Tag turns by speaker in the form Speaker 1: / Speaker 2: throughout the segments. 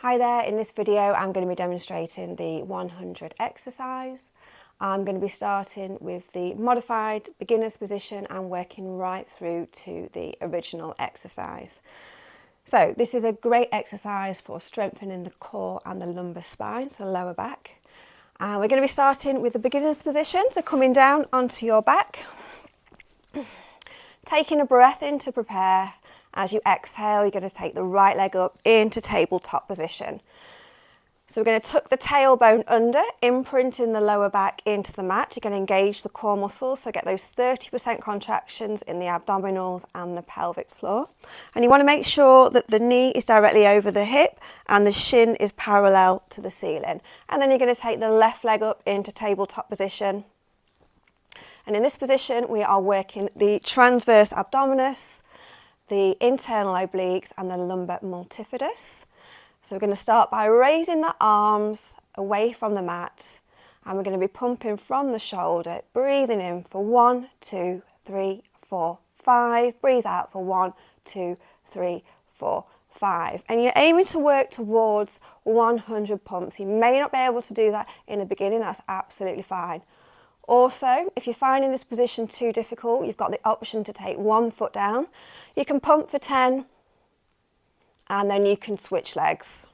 Speaker 1: Hi there, in this video I'm going to be demonstrating the 100 exercise. I'm going to be starting with the modified beginner's position and working right through to the original exercise. So this is a great exercise for strengthening the core and the lumbar spine, so the lower back. And we're going to be starting with the beginner's position, so coming down onto your back, taking a breath in to prepare. As you exhale, you're going to take the right leg up into tabletop position. So we're going to tuck the tailbone under, imprinting the lower back into the mat. You're going to engage the core muscles, so get those 30% contractions in the abdominals and the pelvic floor. And you want to make sure that the knee is directly over the hip and the shin is parallel to the ceiling. And then you're going to take the left leg up into tabletop position. And in this position, we are working the transverse abdominis, the internal obliques and the lumbar multifidus. So we're going to start by raising the arms away from the mat, and we're going to be pumping from the shoulder, breathing in for 1, 2, 3, 4, 5. Breathe out for 1, 2, 3, 4, 5. And you're aiming to work towards 100 pumps. You may not be able to do that in the beginning, that's absolutely fine. Also, if you're finding this position too difficult, you've got the option to take one foot down. You can pump for 10 and then you can switch legs.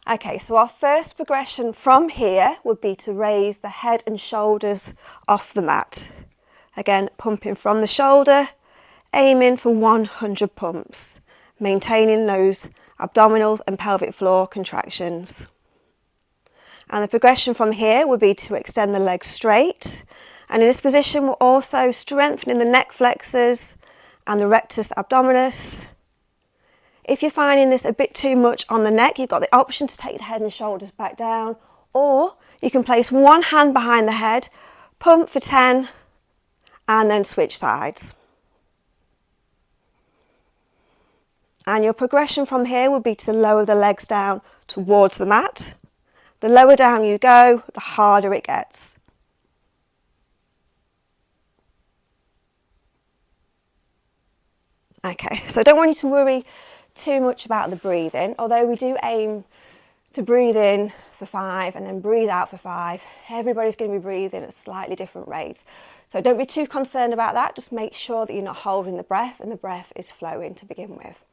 Speaker 1: Okay, so our first progression from here would be to raise the head and shoulders off the mat. Again, pumping from the shoulder, aiming for 100 pumps, maintaining those abdominals and pelvic floor contractions. And the progression from here would be to extend the legs straight. And in this position, we're also strengthening the neck flexors and the rectus abdominis. If you're finding this a bit too much on the neck, you've got the option to take the head and shoulders back down, or you can place one hand behind the head, pump for 10, and then switch sides. And your progression from here would be to lower the legs down towards the mat. The lower down you go, the harder it gets. Okay, so I don't want you to worry too much about the breathing, although we do aim to breathe in for 5 and then breathe out for 5. Everybody's going to be breathing at slightly different rates. So don't be too concerned about that, just make sure that you're not holding the breath and the breath is flowing to begin with.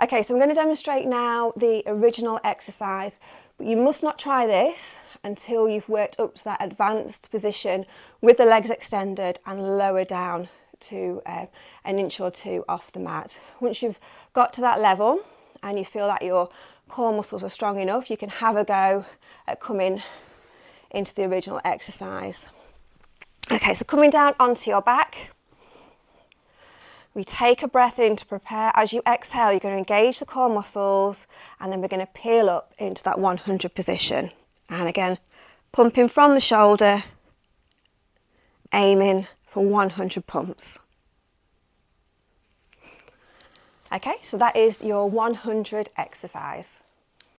Speaker 1: Okay, so I'm going to demonstrate now the original exercise. But you must not try this until you've worked up to that advanced position with the legs extended and lower down to an inch or two off the mat. Once you've got to that level and you feel that your core muscles are strong enough, you can have a go at coming into the original exercise. Okay, so coming down onto your back, we take a breath in to prepare. As you exhale, you're going to engage the core muscles and then we're going to peel up into that 100 position. And again, pumping from the shoulder, aiming for 100 pumps. Okay, so that is your 100 exercise.